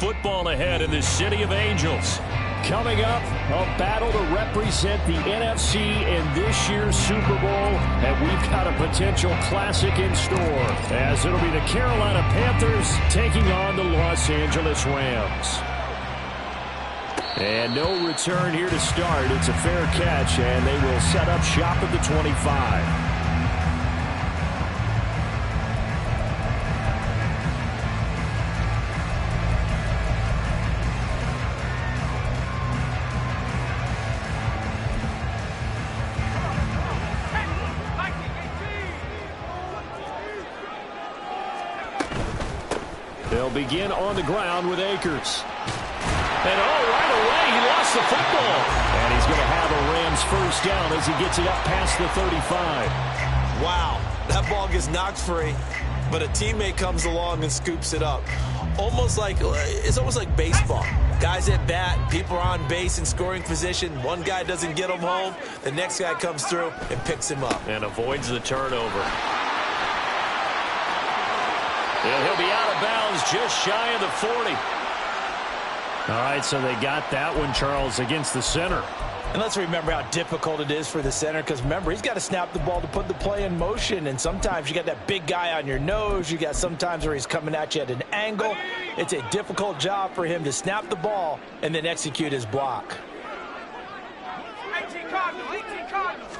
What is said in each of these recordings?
football ahead in the City of Angels. Coming up, a battle to represent the NFC in this year's Super Bowl, and we've got a potential classic in store, as it'll be the Carolina Panthers taking on the Los Angeles Rams. And no return here to start. It's a fair catch, and they will set up shop at the 25. They'll begin on the ground with Akers. And right away, he lost the football. And he's going to have a Rams first down as he gets it up past the 35. Wow, that ball gets knocked free, but a teammate comes along and scoops it up. It's almost like baseball. Guys at bat, people are on base in scoring position. One guy doesn't get him home. The next guy comes through and picks him up. And avoids the turnover. And he'll be out of bounds just shy of the 40. All right, so they got that one, Charles, against the center. And let's remember how difficult it is for the center, because remember, he's got to snap the ball to put the play in motion, and sometimes you got that big guy on your nose. You got sometimes where he's coming at you at an angle. It's a difficult job for him to snap the ball and then execute his block. 18 Cardinals.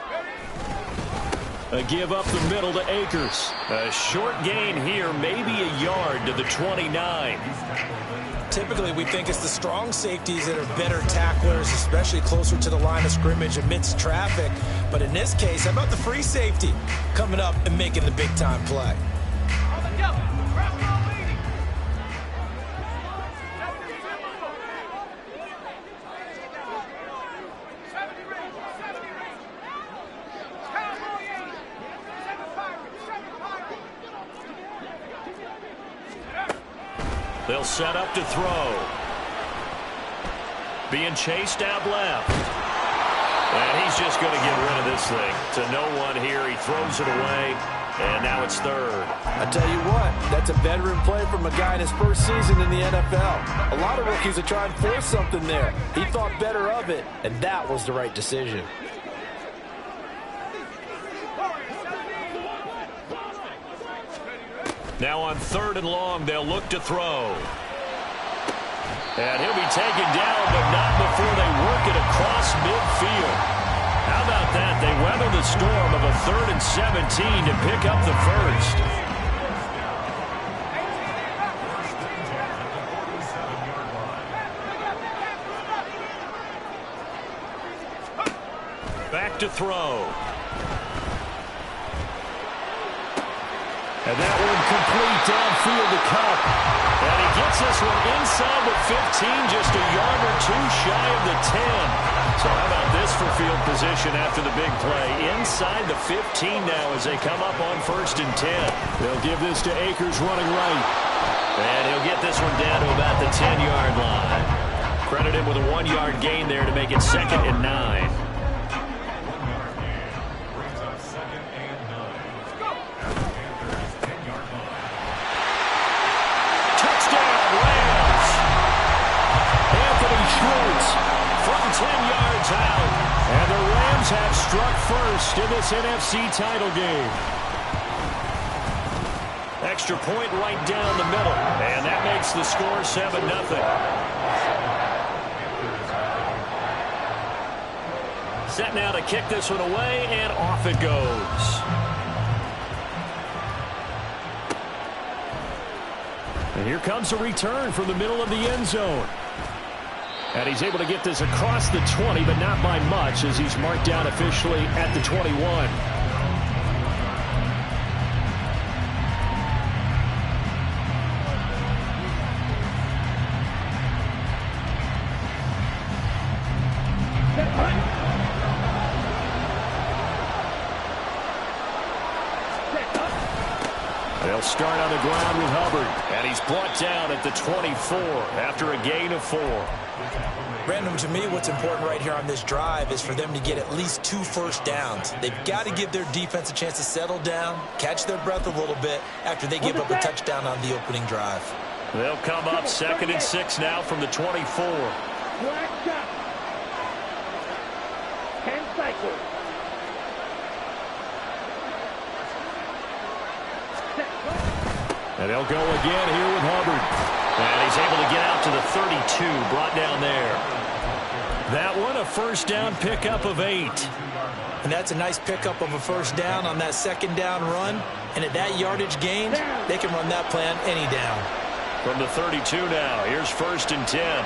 A give up the middle to Akers. A short gain here, maybe a yard to the 29. Typically, we think it's the strong safeties that are better tacklers, especially closer to the line of scrimmage amidst traffic. But in this case, how about the free safety coming up and making the big-time play? They'll set up to throw. Being chased out left. And he's just going to get rid of this thing. To no one here. He throws it away. And now it's third. I tell you what, that's a veteran play from a guy in his first season in the NFL. A lot of rookies are trying to force something there. He thought better of it, and that was the right decision. Now on 3rd and long, they'll look to throw. And he'll be taken down, but not before they work it across midfield. How about that? They weather the storm of a 3rd and 17 to pick up the first. Back to throw. And that one complete downfield to Kupp. And he gets this one inside the 15, just a yard or two shy of the 10. So how about this for field position after the big play? Inside the 15 now as they come up on 1st and 10. They'll give this to Akers running right. And he'll get this one down to about the 10-yard line. Credit him with a 1-yard gain there to make it 2nd and 9. From 10 yards out. And the Rams have struck first in this NFC title game. Extra point right down the middle. And that makes the score 7-0. Set now to kick this one away, and off it goes. And here comes a return from the middle of the end zone. And he's able to get this across the 20, but not by much, as he's marked down officially at the 21. They'll start on the ground with Hubbard. And he's brought down at the 24 after a gain of 4. Brandon, to me, what's important right here on this drive is for them to get at least 2 first downs. They've got to give their defense a chance to settle down, catch their breath a little bit after they give up a touchdown on the opening drive. They'll come up 2nd and 6 now from the 24. Black shot. 10 cycles. And they'll go again here with Hubbard. And he's able to get out to the 32, brought down there. That one a first down pickup of 8. And that's a nice pickup of a first down on that second down run. And at that yardage gain, they can run that play on any down. From the 32 now, here's 1st and 10.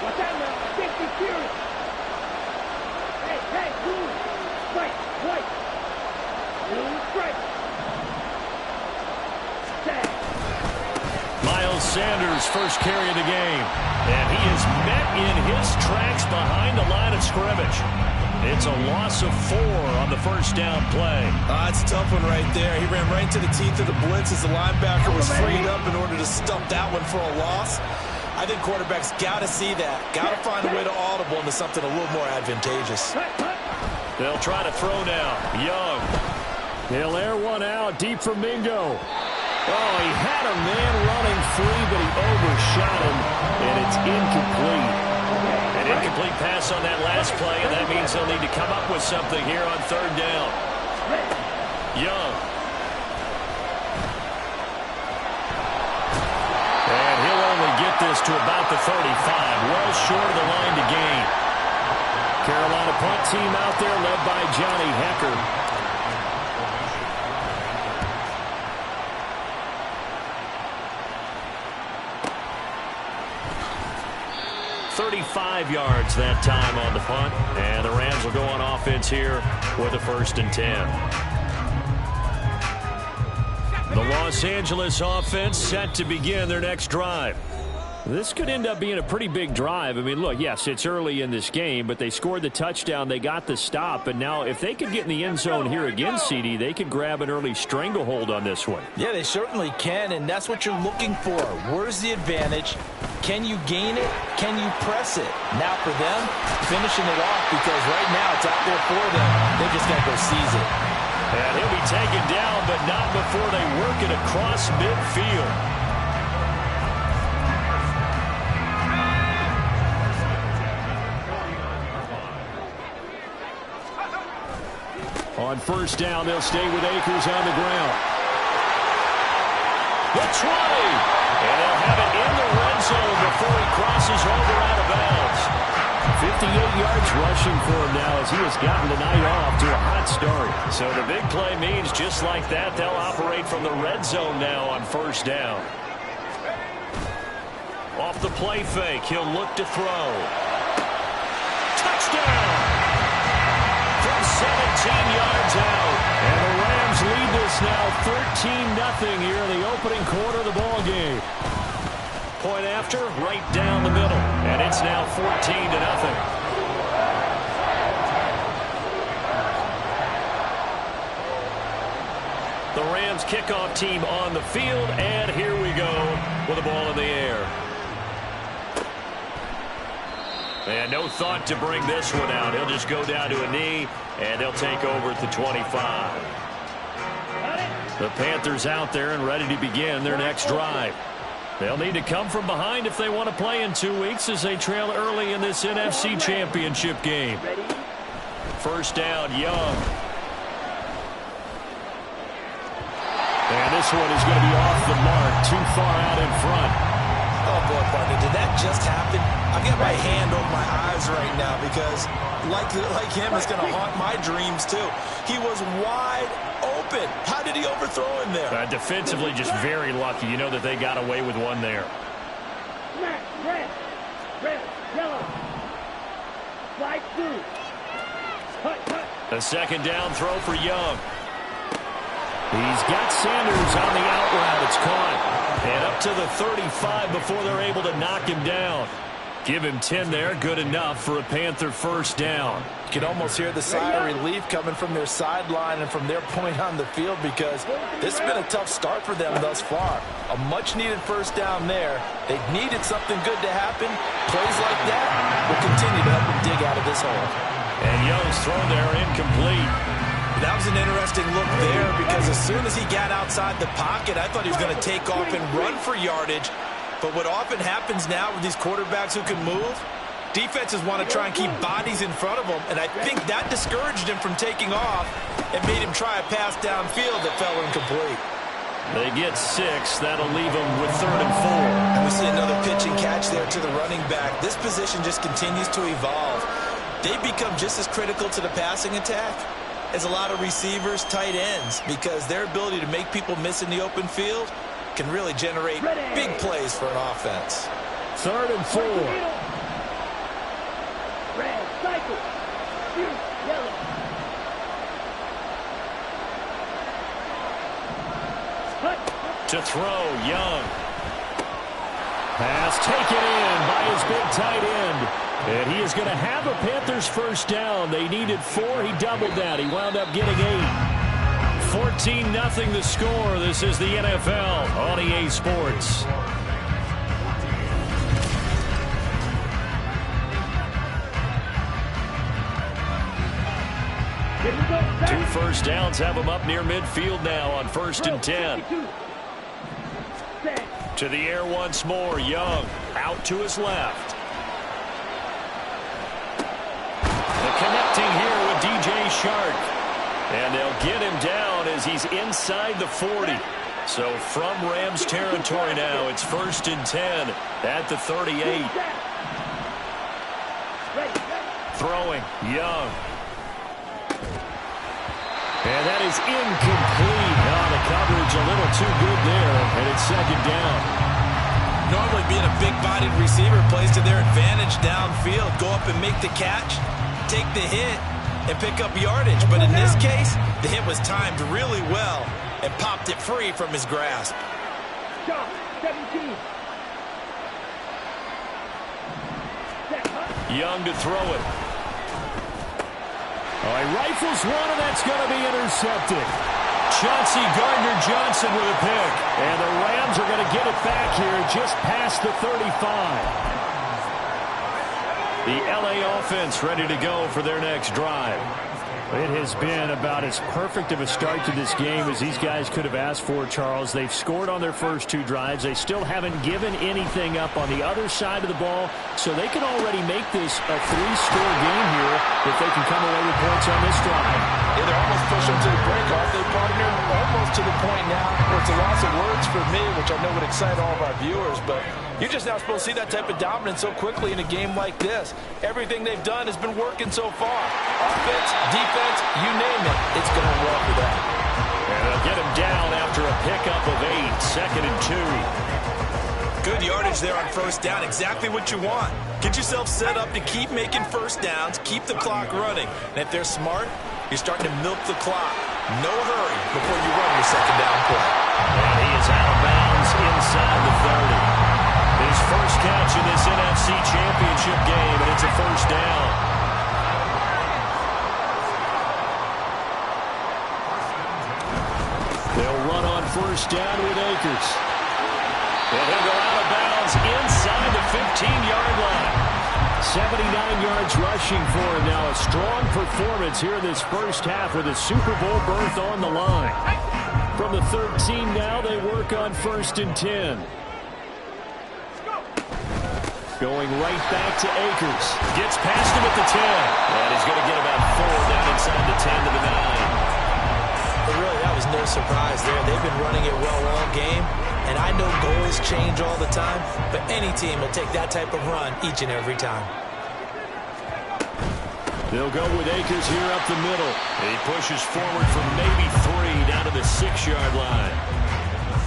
What's that now? 50 series. Hey, blue. Strike, white. Blue strike. Miles Sanders first carry of the game. And he is met in his tracks behind the line of scrimmage. It's a loss of 4 on the first down play. That's a tough one right there. He ran right into the teeth of the blitz as the linebacker was freed up in order to stump that one for a loss. I think quarterbacks got to see that. Got to find a way to audible into something a little more advantageous. They'll try to throw now. Young. He'll air one out deep for Mingo. Oh, he had a man running free, but he overshot him, and it's incomplete. An incomplete pass on that last play, and that means they'll need to come up with something here on 3rd down. Young. And he'll only get this to about the 35, well short of the line to gain. Carolina punt team out there led by Johnny Hecker. 35 yards that time on the punt. And the Rams will go on offense here with a 1st and 10. The Los Angeles offense set to begin their next drive. This could end up being a pretty big drive. I mean, look, yes, it's early in this game, but they scored the touchdown. They got the stop. And now if they could get in the end zone here again, CD, they could grab an early stranglehold on this one. Yeah, they certainly can, and that's what you're looking for. Where's the advantage? Can you gain it? Can you press it? Now for them, finishing it off, because right now it's out there for them. They just got to go seize it. And he'll be taken down, but not before they work it across midfield. On 1st down, they'll stay with Akers on the ground. The 20. And they'll have it in the red zone before he crosses over out of bounds. 58 yards rushing for him now as he has gotten the night off to a hot start. So the big play means just like that, they'll operate from the red zone now on 1st down. Off the play fake, he'll look to throw. Touchdown! From 17 yards out. And the Rams lead this now 13-0 here in the opening quarter of the ball game. Point after, right down the middle. And it's now 14-0. The Rams kickoff team on the field, and here we go with the ball in the air. And no thought to bring this one out. He'll just go down to a knee, and they'll take over at the 25. The Panthers out there and ready to begin their next drive. They'll need to come from behind if they want to play in 2 weeks as they trail early in this NFC Championship game. 1st down, Young. And this one is going to be off the mark, too far out in front. Oh, boy, partner, did that just happen? I've got my hand over my eyes right now because, like him, it's going to haunt my dreams, too. He was wide open. How did he overthrow him there? Defensively, just very lucky. You know that they got away with one there. Red, yellow. Slide through. A 2nd down throw for Young. He's got Sanders on the out route. It's caught. And up to the 35 before they're able to knock him down. Give him 10 there. Good enough for a Panther 1st down. You can almost hear the sigh of relief coming from their sideline and from their point on the field because this has been a tough start for them thus far. A much-needed 1st down there. They needed something good to happen. Plays like that will continue to help them dig out of this hole. And Young's throw there incomplete. That was an interesting look there because as soon as he got outside the pocket, I thought he was going to take off and run for yardage. But what often happens now with these quarterbacks who can move, defenses want to try and keep bodies in front of them, and I think that discouraged him from taking off and made him try a pass downfield that fell incomplete. They get 6. That'll leave them with 3rd and 4. And we see another pitch and catch there to the running back. This position just continues to evolve. They become just as critical to the passing attack as a lot of receivers, tight ends, because their ability to make people miss in the open field can really generate big plays for an offense. 3rd and 4. Red, cycle. Shoot, yellow. To throw, Young. Pass taken in by his big tight end. And he is going to have a Panthers first down. They needed 4. He doubled that. He wound up getting 8. 14-0 the score. This is the NFL on EA Sports. Two first downs have him up near midfield now on 1st and 10. To the air once more. Young out to his left. The connecting here with DJ Chark. And they'll get him down as he's inside the 40. So from Rams territory now, it's 1st and 10 at the 38. Throwing, Young. And that is incomplete. The coverage a little too good there, and it's 2nd down. Normally being a big-bodied receiver plays to their advantage downfield. Go up and make the catch, take the hit, and pick up yardage. But in this case, the hit was timed really well and popped it free from his grasp. Stop, 17. Young to throw it. Oh, he rifles one, and that's going to be intercepted. Chauncey Gardner-Johnson with a pick. And the Rams are going to get it back here just past the 35. The LA offense ready to go for their next drive. It has been about as perfect of a start to this game as these guys could have asked for, Charles. They've scored on their first 2 drives. They still haven't given anything up on the other side of the ball, so they can already make this a 3-score game here if they can come away with points on this drive. Yeah, they're almost pushing to the break off. They brought it almost to the point now where it's a loss of words for me, which I know would excite all of our viewers, but you're just not supposed to see that type of dominance so quickly in a game like this. Everything they've done has been working so far. Offense, defense, you name it, it's going to work for that. And they'll get him down after a pickup of 8, 2nd and 2. Good yardage there on 1st down, exactly what you want. Get yourself set up to keep making first downs, keep the clock running. And if they're smart, you're starting to milk the clock. No hurry before you run your 2nd down play. And he is out of bounds inside the 30. His first catch in this NFC Championship game, and it's a 1st down. They'll run on 1st down with Akers. And he'll go out of bounds inside the 15-yard line. 79 yards rushing for him now. A strong performance here in this first half with a Super Bowl berth on the line. From the 13 now, they work on 1st and 10. Going right back to Akers. Gets past him at the 10. And he's going to get about 4 down inside the 10 to the 9. But really, that was no surprise there. They've been running it well all game. And I know goals change all the time, but any team will take that type of run each and every time. They'll go with Akers here up the middle. He pushes forward for maybe 3 down to the 6-yard line.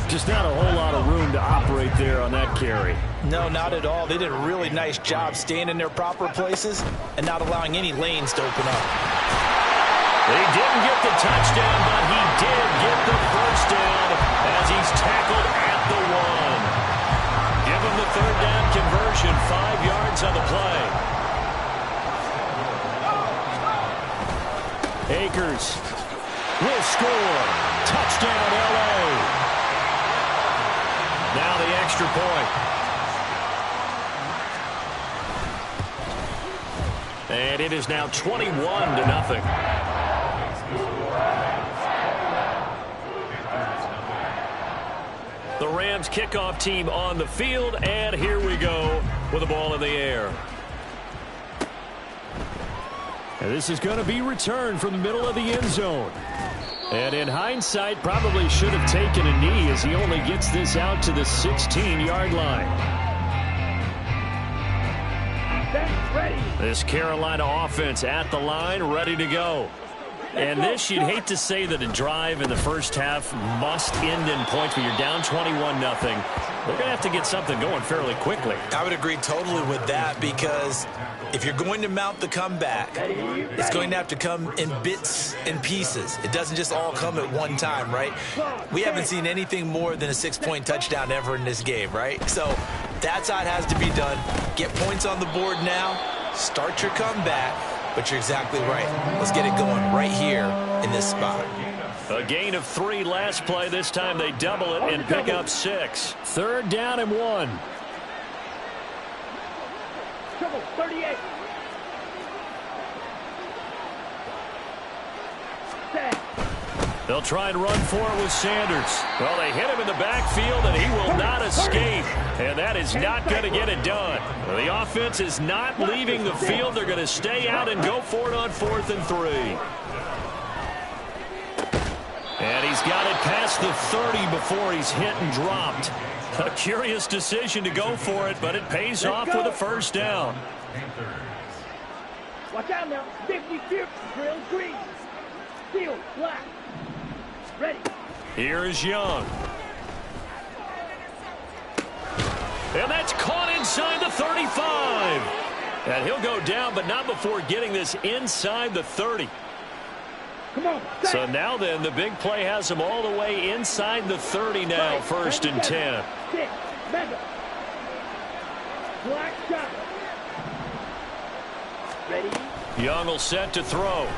Just not a whole lot of room to operate there on that carry. No, not at all. They did a really nice job staying in their proper places and not allowing any lanes to open up. They didn't get the touchdown, but he did get the first down as he's tackled at the 1. Give him the 3rd down conversion, 5 yards on the play. Akers will score. Touchdown, L.A. Now the extra point. And it is now 21-0. Rams kickoff team on the field, and here we go with the ball in the air. And this is going to be returned from the middle of the end zone. And in hindsight, probably should have taken a knee as he only gets this out to the 16-yard line. This Carolina offense at the line, ready to go. And this, you'd hate to say that a drive in the first half must end in points, but you're down 21-0. They're going to have to get something going fairly quickly. I would agree totally with that, because if you're going to mount the comeback, it's going to have to come in bits and pieces. It doesn't just all come at one time, right? We haven't seen anything more than a 6-point touchdown ever in this game, right? So that's how it has to be done. Get points on the board now, start your comeback, but you're exactly right. Let's get it going right here in this spot. A gain of 3 last play. This time they double it and pick up 6. 3rd down and 1. Trouble, 38. They'll try and run for it with Sanders. Well, they hit him in the backfield, and he will not escape. And that is not going to get it done. The offense is not leaving the field. They're going to stay out and go for it on 4th and 3. And he's got it past the 30 before he's hit and dropped. A curious decision to go for it, but it pays off with a first down. Watch out now. 50-50. Drill green. Field black. Ready. Here is Young. And that's caught inside the 35. And he'll go down, but not before getting this inside the 30. Come on. So now then, the big play has him all the way inside the 30 now, 1st and 10. 6. Mega. Black shot. Ready. Young will set to throw.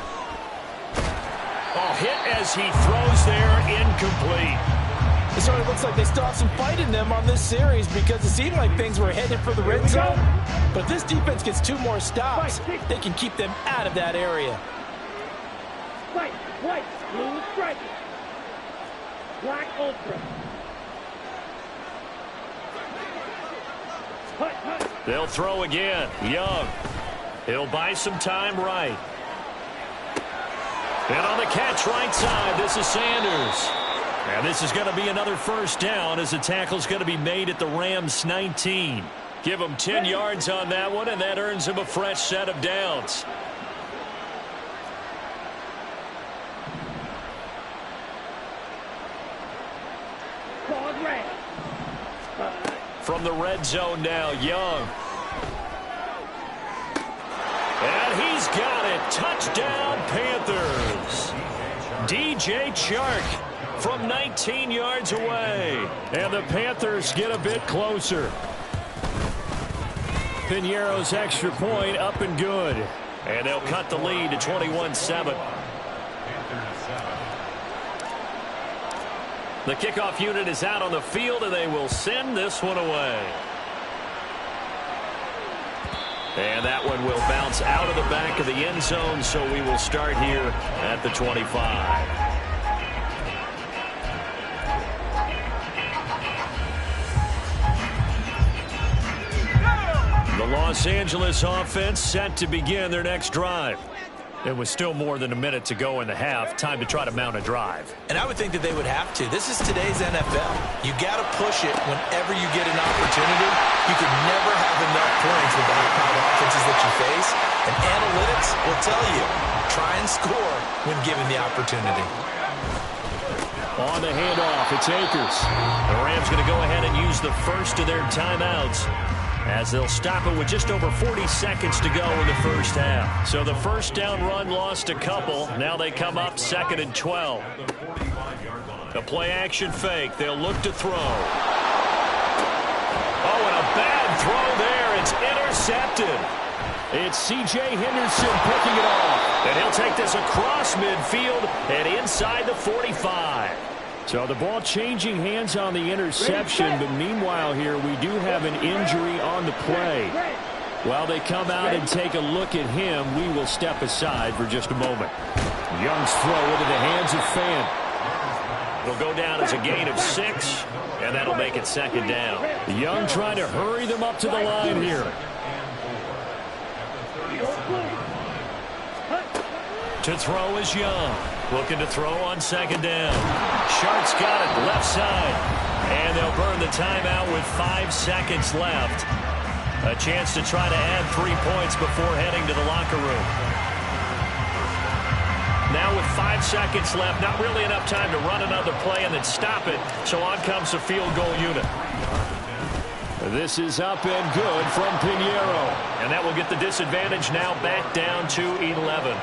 Oh, hit as he throws there, incomplete. It sort of looks like they still have some fight in them on this series, because it seemed like things were headed for the red zone. But if this defense gets 2 more stops, they can keep them out of that area. White, white, blue stripe. Black ultra. Hut, hut. They'll throw again. Young. He'll buy some time right. And on the catch right side, this is Sanders. And this is going to be another first down as the tackle's going to be made at the Rams 19. Give him 10 yards on that one, and that earns him a fresh set of downs. From the red zone now, Young. And he's got it. Touchdown, Panthers. DJ Chark from 19 yards away. And the Panthers get a bit closer. Piñeiro's extra point up and good. And they'll cut the lead to 21-7. The kickoff unit is out on the field, and they will send this one away. And that one will bounce out of the back of the end zone, so we will start here at the 25. The Los Angeles offense set to begin their next drive. It was still more than a minute to go in the half. Time to try to mount a drive. And I would think that they would have to. This is today's NFL. You got to push it whenever you get an opportunity. You can never have enough points with the high-powered offenses that you face. And analytics will tell you, try and score when given the opportunity. On the handoff, it's Akers. The Rams going to go ahead and use the first of their timeouts, as they'll stop it with just over 40 seconds to go in the first half. So the first down run lost a couple. Now they come up 2nd and 12. A play-action fake. They'll look to throw. Oh, and a bad throw there. It's intercepted. It's C.J. Henderson picking it off. And he'll take this across midfield and inside the 45. So the ball changing hands on the interception, but meanwhile here we do have an injury on the play. While they come out and take a look at him, we will step aside for just a moment. Young's throw into the hands of Fant. It'll go down as a gain of 6, And that'll make it second down. Young trying to hurry them up to the line here. To throw is Young. Looking to throw on second down. Sharp's got it left side. And they'll burn the timeout with 5 seconds left. A chance to try to add 3 points before heading to the locker room. Now with 5 seconds left, not really enough time to run another play and then stop it. So on comes the field goal unit. This is up and good from Pinheiro. And that will get the disadvantage now back down to 11.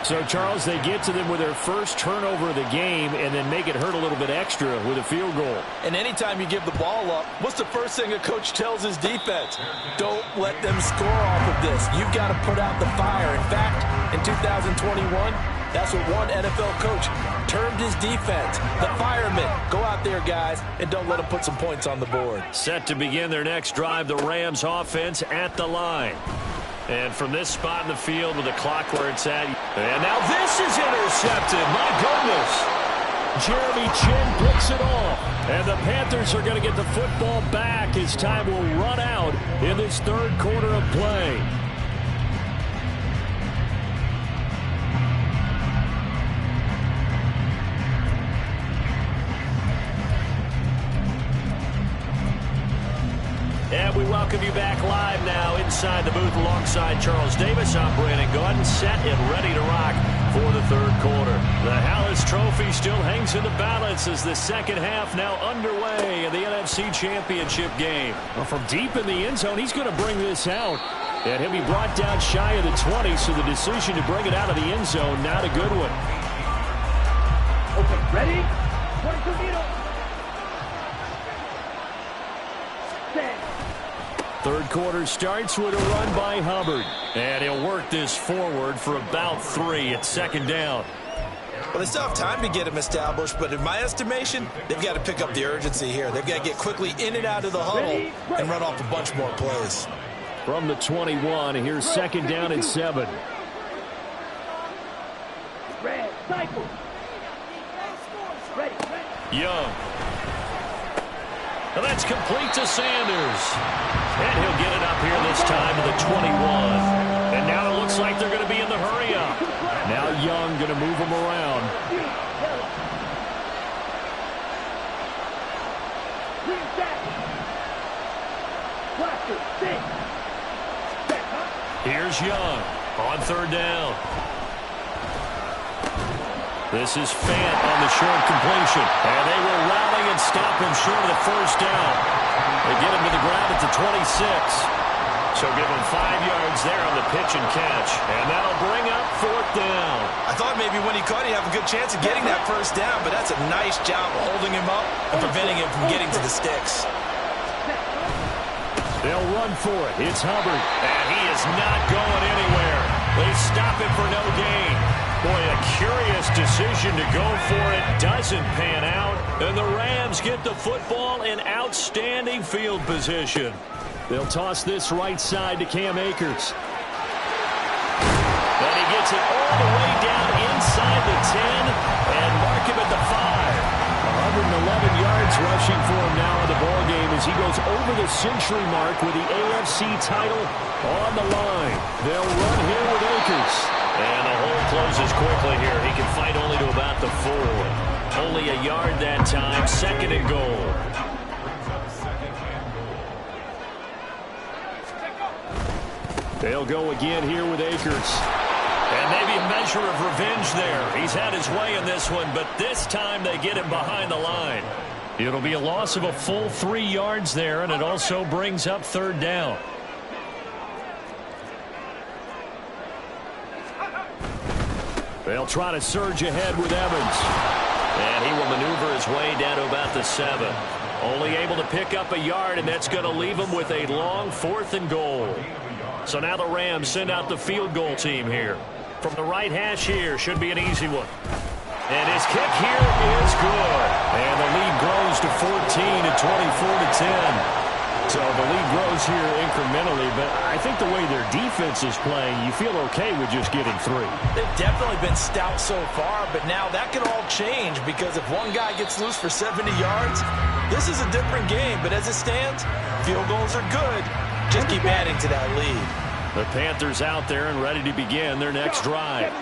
So, Charles, they get to them with their first turnover of the game and then make it hurt a little bit extra with a field goal. And anytime you give the ball up, what's the first thing a coach tells his defense? Don't let them score off of this. You've got to put out the fire. In fact, in 2021, that's what one NFL coach termed his defense. The firemen. Go out there, guys, and don't let them put some points on the board. Set to begin their next drive, the Rams offense at the line. And from this spot in the field with the clock where it's at. And now this is intercepted. My goodness. Jeremy Chinn picks it off. And the Panthers are going to get the football back as time will run out in this third quarter of play. And we welcome you back live now inside the booth alongside Charles Davis. I'm Brandon Gaudin, set and ready to rock for the third quarter. The Hallis Trophy still hangs in the balance as the second half now underway in the NFC Championship game. Well, from deep in the end zone, he's going to bring this out. And he'll be brought down shy of the 20, so the decision to bring it out of the end zone, not a good one. Okay, ready? 22 meters. Third quarter starts with a run by Hubbard. And he'll work this forward for about 3 at second down. Well, they still have time to get him established, but in my estimation, they've got to pick up the urgency here. They've got to get quickly in and out of the huddle and run off a bunch more plays. From the 21, here's second down and 7. Red, cycle. Ready. Young. And that's complete to Sanders. And he'll get it up here this time to the 21. And now it looks like they're going to be in the hurry up. Now Young going to move him around. Here's Young on third down. This is Fant on the short completion. And they will rally and stop him short of the first down. They get him to the ground at the 26. So give him 5 yards there on the pitch and catch. And that'll bring up fourth down. I thought maybe when he caught it, he'd have a good chance of getting that first down, but that's a nice job of holding him up and preventing him from getting to the sticks. They'll run for it. It's Hubbard. And he is not going anywhere. They stop him for no gain. Boy, a curious decision to go for it. Doesn't pan out. And the Rams get the football in outstanding field position. They'll toss this right side to Cam Akers. And he gets it all the way down inside the 10 and mark him at the 5. 111 yards rushing for him now in the ballgame as he goes over the century mark with the AFC title on the line. They'll run here with Akers. And the hole closes quickly here. He can fight only to about the 4. Only a yard that time. Second and goal. They'll go again here with Akers. And maybe a measure of revenge there. He's had his way in this one, but this time they get him behind the line. It'll be a loss of a full 3 yards there, and it also brings up third down. They'll try to surge ahead with Evans. And he will maneuver his way down to about the 7. Only able to pick up a yard, and that's going to leave him with a long 4th and goal. So now the Rams send out the field goal team here. From the right hash here, should be an easy one. And his kick here is good. And the lead grows to 14 at 24-10. So the lead grows here incrementally, but I think the way their defense is playing, you feel okay with just getting 3. They've definitely been stout so far, but now that could all change because if one guy gets loose for 70 yards, this is a different game. But as it stands, field goals are good. Just keep adding to that lead. The Panthers out there and ready to begin their next drive.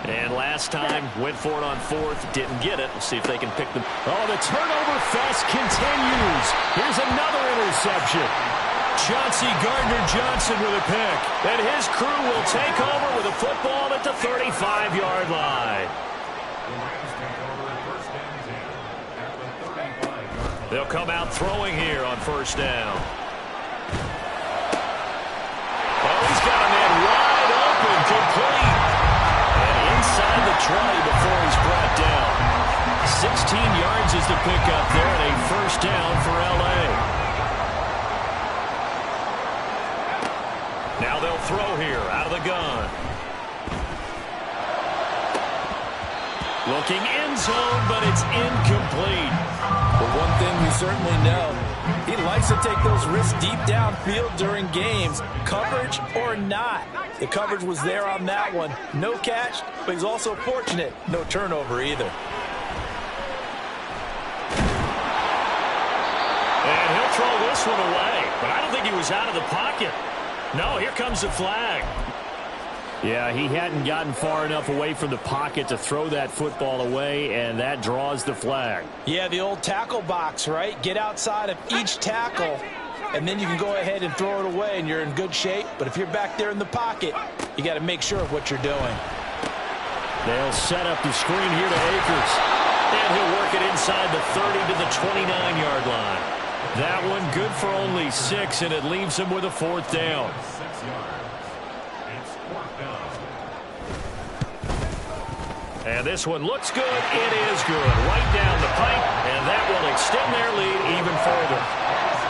And last time, went for it on 4th, didn't get it. We'll see if they can pick them. Oh, the turnover fest continues. Here's another interception. Chauncey Gardner-Johnson with a pick. And his crew will take over with a football at the 35-yard line. They'll come out throwing here on 1st down. Oh, he's got a man wide open, complete. And inside the 20 before he's brought down. 16 yards is the pickup there, and a 1st down for L.A. Now they'll throw here out of the gun. Looking end zone, but it's incomplete. But one thing we certainly know, he likes to take those risks deep downfield during games, coverage or not. The coverage was there on that one. No catch, but he's also fortunate. No turnover either. And he'll throw this one away, but I don't think he was out of the pocket. No, here comes the flag. Yeah, he hadn't gotten far enough away from the pocket to throw that football away, and that draws the flag. Yeah, the old tackle box, right? Get outside of each tackle, and then you can go ahead and throw it away, and you're in good shape. But if you're back there in the pocket, you got to make sure of what you're doing. They'll set up the screen here to Akers. And he'll work it inside the 30 to the 29-yard line. That one good for only 6, and it leaves him with a 4th down. And this one looks good. It is good. Right down the pipe, and that will extend their lead even further.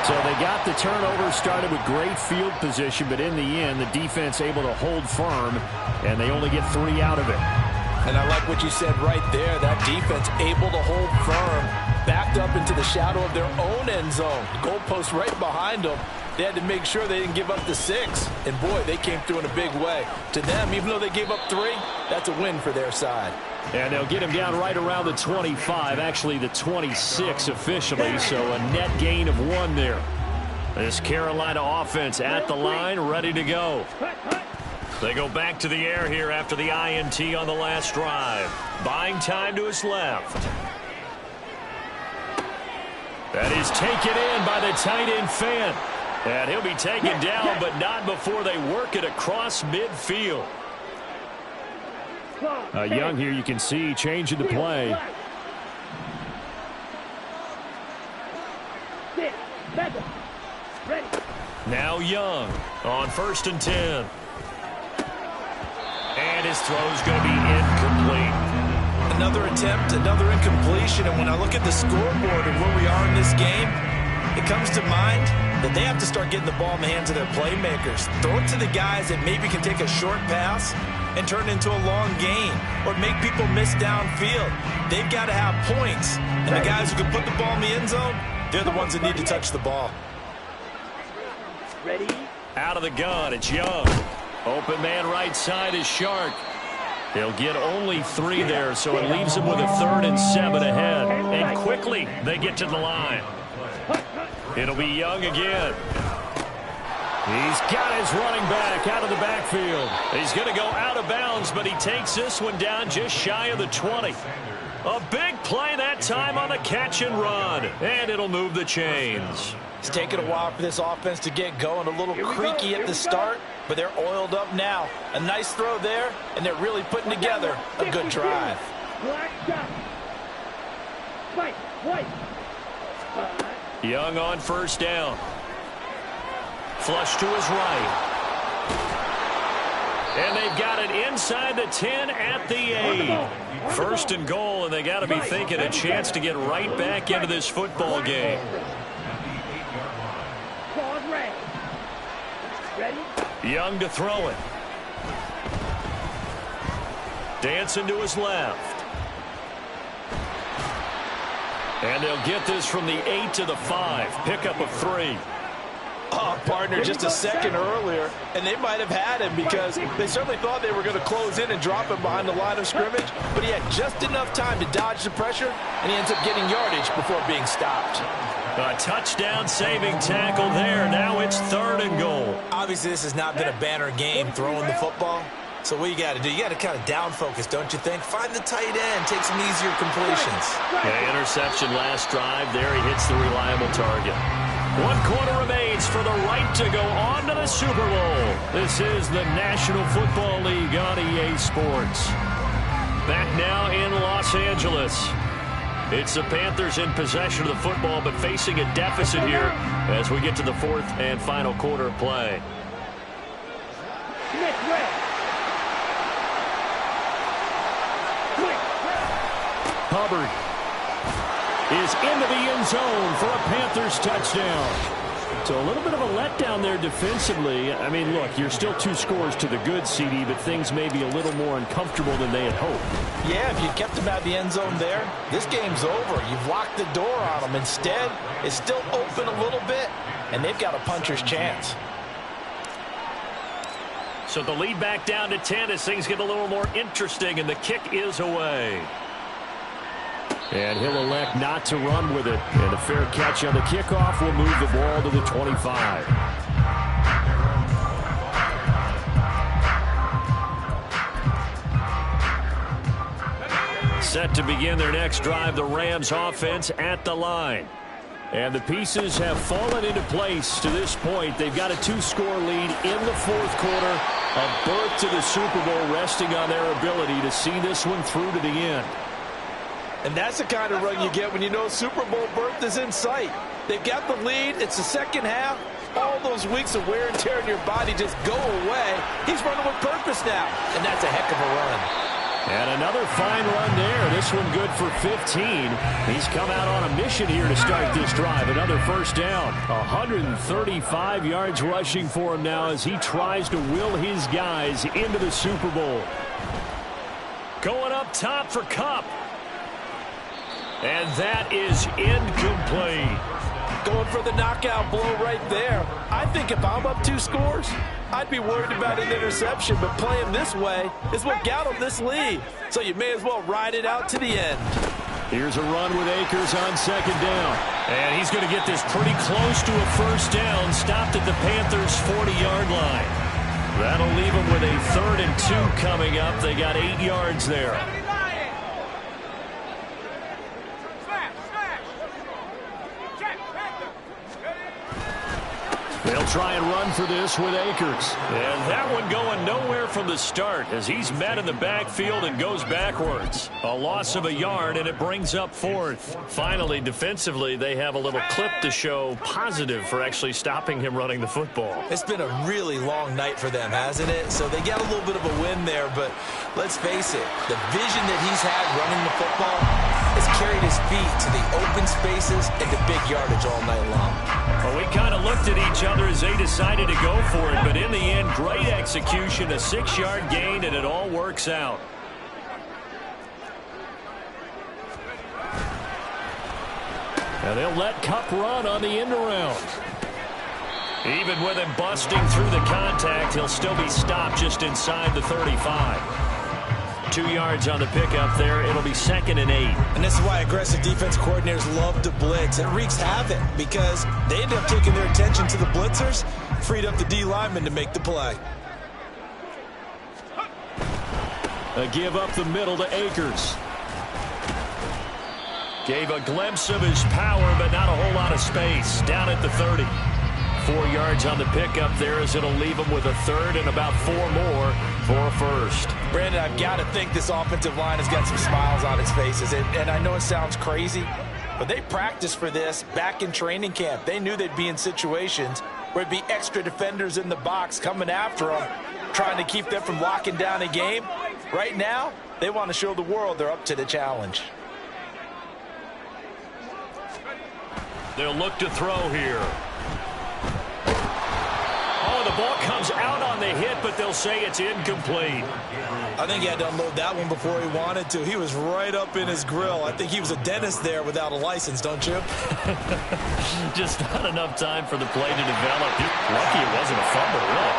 So they got the turnover, started with great field position, but in the end, the defense able to hold firm, and they only get 3 out of it. And I like what you said right there. That defense able to hold firm, backed up into the shadow of their own end zone. The goalpost right behind them. They had to make sure they didn't give up the 6. And, boy, they came through in a big way. To them, even though they gave up 3, that's a win for their side. And they'll get him down right around the 25, actually the 26 officially, so a net gain of 1 there. This Carolina offense at the line, ready to go. They go back to the air here after the INT on the last drive. Buying time to his left. That is taken in by the tight end Fant. And he'll be taken down, but not before they work it across midfield. Young here, you can see, changing the play. Now Young on 1st and 10. And his throw's going to be incomplete. Another attempt, another incompletion. And when I look at the scoreboard and where we are in this game, it comes to mind that they have to start getting the ball in the hands of their playmakers. Throw it to the guys that maybe can take a short pass and turn it into a long gain or make people miss downfield. They've got to have points. And the guys who can put the ball in the end zone, they're the ones that need to touch the ball. Ready? Out of the gun, it's Young. Open man right side is Shark. He'll get only 3 there, so it leaves him with a 3rd and 7 ahead. And quickly, they get to the line. It'll be Young again. He's got his running back out of the backfield. He's going to go out of bounds, but he takes this one down just shy of the 20. A big play that time on the catch and run, and it'll move the chains. It's taken a while for this offense to get going. A little creaky at the start, but they're oiled up now. A nice throw there, and they're really putting together a good drive. Young on 1st down. Flush to his right. And they've got it inside the 10 at the 8. 1st and goal, and they got to be thinking a chance to get right back into this football game. Young to throw it. Dancing to his left. And they'll get this from the 8 to the 5. Pickup of 3. Oh, partner, just a second earlier, and they might have had him because they certainly thought they were going to close in and drop him behind the line of scrimmage, but he had just enough time to dodge the pressure, and he ends up getting yardage before being stopped. A touchdown-saving tackle there. Now it's 3rd and goal. Obviously, this has not been a banner game throwing the football. So what you got to do, you got to kind of down focus, don't you think? Find the tight end, take some easier completions. Okay, interception last drive. There he hits the reliable target. 1 quarter remains for the right to go on to the Super Bowl. This is the National Football League on EA Sports. Back now in Los Angeles. It's the Panthers in possession of the football, but facing a deficit here as we get to the 4th and final quarter of play. Hubbard is into the end zone for a Panthers touchdown. So a little bit of a letdown there defensively. I mean, look, you're still 2 scores to the good, CD, but things may be a little more uncomfortable than they had hoped. Yeah, if you kept them out of the end zone there, this game's over. You've locked the door on them. Instead, it's still open a little bit, and they've got a puncher's chance. So the lead back down to 10 as things get a little more interesting, and the kick is away. And he'll elect not to run with it. And a fair catch on the kickoff will move the ball to the 25. Set to begin their next drive, the Rams offense at the line. And the pieces have fallen into place to this point. They've got a 2-score lead in the 4th quarter. A berth to the Super Bowl resting on their ability to see this one through to the end. And that's the kind of run you get when you know Super Bowl berth is in sight. They've got the lead. It's the second half. All those weeks of wear and tear in your body just go away. He's running with purpose now, and that's a heck of a run. And another fine run there. This one good for 15. He's come out on a mission here to start this drive. Another first down. 135 yards rushing for him now as he tries to will his guys into the Super Bowl. Going up top for Kupp. And that is incomplete. Going for the knockout blow right there. I think if I'm up 2 scores, I'd be worried about an interception, but playing this way is what got him this lead. So you may as well ride it out to the end. Here's a run with Akers on 2nd down. And he's going to get this pretty close to a first down, stopped at the Panthers' 40-yard line. That'll leave him with a 3rd and 2 coming up. They got 8 yards there. They'll try and run for this with Akers. And that one going nowhere from the start as he's met in the backfield and goes backwards. A loss of a yard, and it brings up 4th. Finally, defensively, they have a little clip to show positive for actually stopping him running the football. It's been a really long night for them, hasn't it? So they got a little bit of a win there, but let's face it, the vision that he's had running the football has carried his feet to the open spaces and to big yardage all night long. Well, we kind of looked at each other as they decided to go for it, but in the end, great execution, a 6-yard gain, and it all works out. And they'll let Kupp run on the end around. Even with him busting through the contact, he'll still be stopped just inside the 35. 2 yards on the pickup there. It'll be 2nd and 8. And this is why aggressive defense coordinators love to blitz. It wreaks havoc because they end up taking their attention to the blitzers, freed up the D lineman to make the play. A give up the middle to Akers. Gave a glimpse of his power, but not a whole lot of space. Down at the 30. 4 yards on the pickup there as it'll leave him with a 3rd and about 4 more for a first. Brandon, I've got to think this offensive line has got some smiles on its faces. And I know it sounds crazy, but they practiced for this back in training camp. They knew they'd be in situations where it'd be extra defenders in the box coming after them, trying to keep them from locking down a game. Right now, they want to show the world they're up to the challenge. They'll look to throw here. Oh, the ball comes out on the hit, but they'll say it's incomplete. I think he had to unload that one before he wanted to. He was right up in his grill. I think he was a dentist there without a license, don't you? Just not enough time for the play to develop. Lucky it wasn't a fumble, really.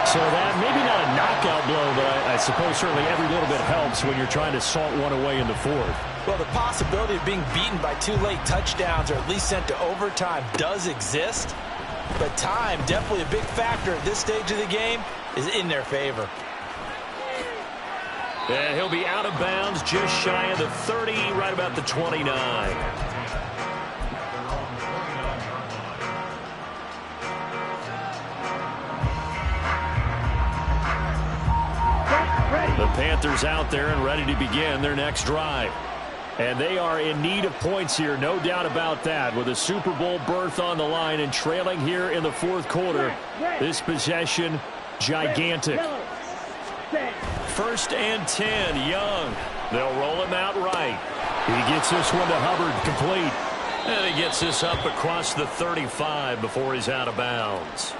So that, maybe not a knockout blow, but I suppose certainly every little bit helps when you're trying to salt one away in the fourth. Well, the possibility of being beaten by 2 late touchdowns or at least sent to overtime does exist. But time, definitely a big factor at this stage of the game, is in their favor. And he'll be out of bounds just shy of the 30, right about the 29. The Panthers out there and ready to begin their next drive. And they are in need of points here, no doubt about that. With a Super Bowl berth on the line and trailing here in the fourth quarter, this possession, gigantic. 1st and 10, Young. They'll roll him out right. He gets this one to Hubbard, complete. And he gets this up across the 35 before he's out of bounds.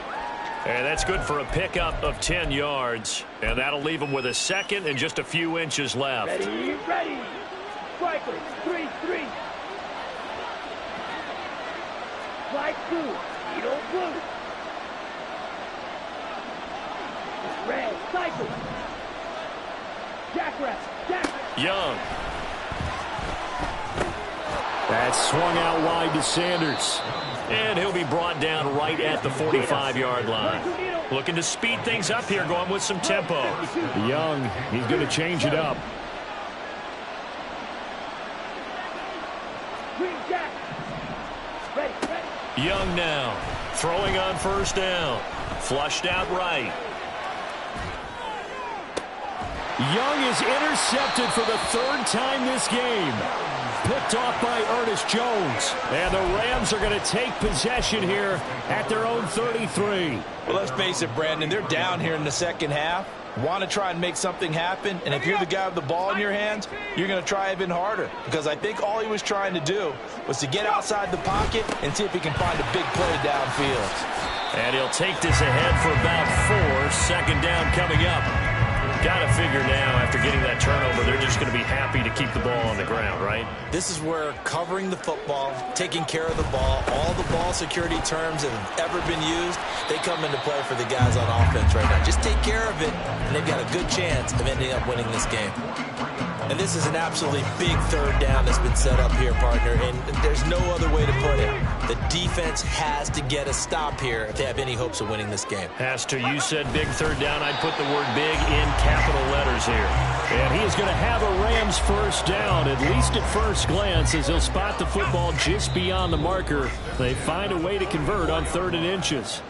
And that's good for a pickup of 10 yards. And that'll leave him with a second and just a few inches left. Ready. Striker, 3-3. Slide 2. Edo blue. Red, cycle. Jackrabbit. Young. That's swung out wide to Sanders. And he'll be brought down right at the 45-yard line. Looking to speed things up here, going with some tempo. Young, he's going to change it up. Young now, throwing on 1st down. Flushed out right. Young is intercepted for the 3rd time this game. Picked off by Ernest Jones. And the Rams are going to take possession here at their own 33. Well, let's face it, Brandon, they're down here in the second half. Want to try and make something happen, and if you're the guy with the ball in your hands, you're going to try even harder, because I think all he was trying to do was to get outside the pocket and see if he can find a big play downfield. And he'll take this ahead for about 4. 2nd down coming up. Got to figure now, after getting that turnover, they're just going to be happy to keep the ball on the ground, right? This is where covering the football, taking care of the ball, all the ball security terms that have ever been used, they come into play for the guys on offense right now. Just take care of it, and they've got a good chance of ending up winning this game. And this is an absolutely big 3rd down that's been set up here, partner, and there's no other way to put it. The defense has to get a stop here if they have any hopes of winning this game. Has to. You said big 3rd down. I'd put the word big in capital letters here. And he is going to have a Rams 1st down, at least at first glance, as he'll spot the football just beyond the marker. They find a way to convert on 3rd and inches.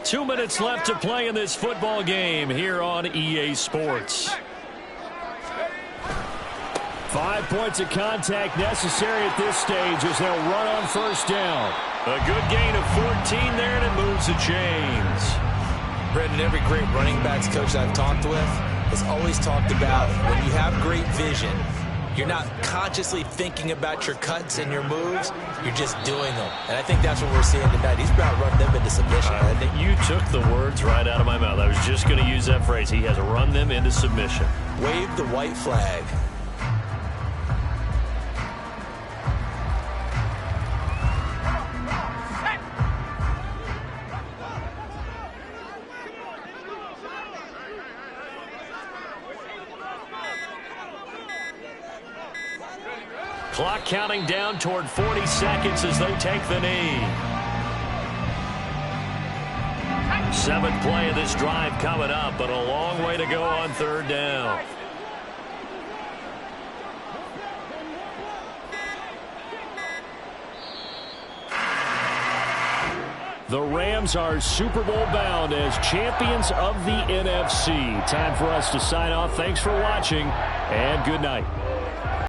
2 minutes left to play in this football game here on EA Sports. 5 points of contact necessary at this stage as they'll run on 1st down. A good gain of 14 there, and it moves the chains. Brendan, every great running backs coach I've talked with has always talked about when you have great vision, you're not consciously thinking about your cuts and your moves, you're just doing them. And I think that's what we're seeing tonight. He's about to run them into submission. I think you took the words right out of my mouth. I was just going to use that phrase. He has run them into submission. Wave the white flag. Clock counting down toward 40 seconds as they take the knee. 7th play of this drive coming up, but a long way to go on 3rd down. The Rams are Super Bowl bound as champions of the NFC. Time for us to sign off. Thanks for watching, and good night.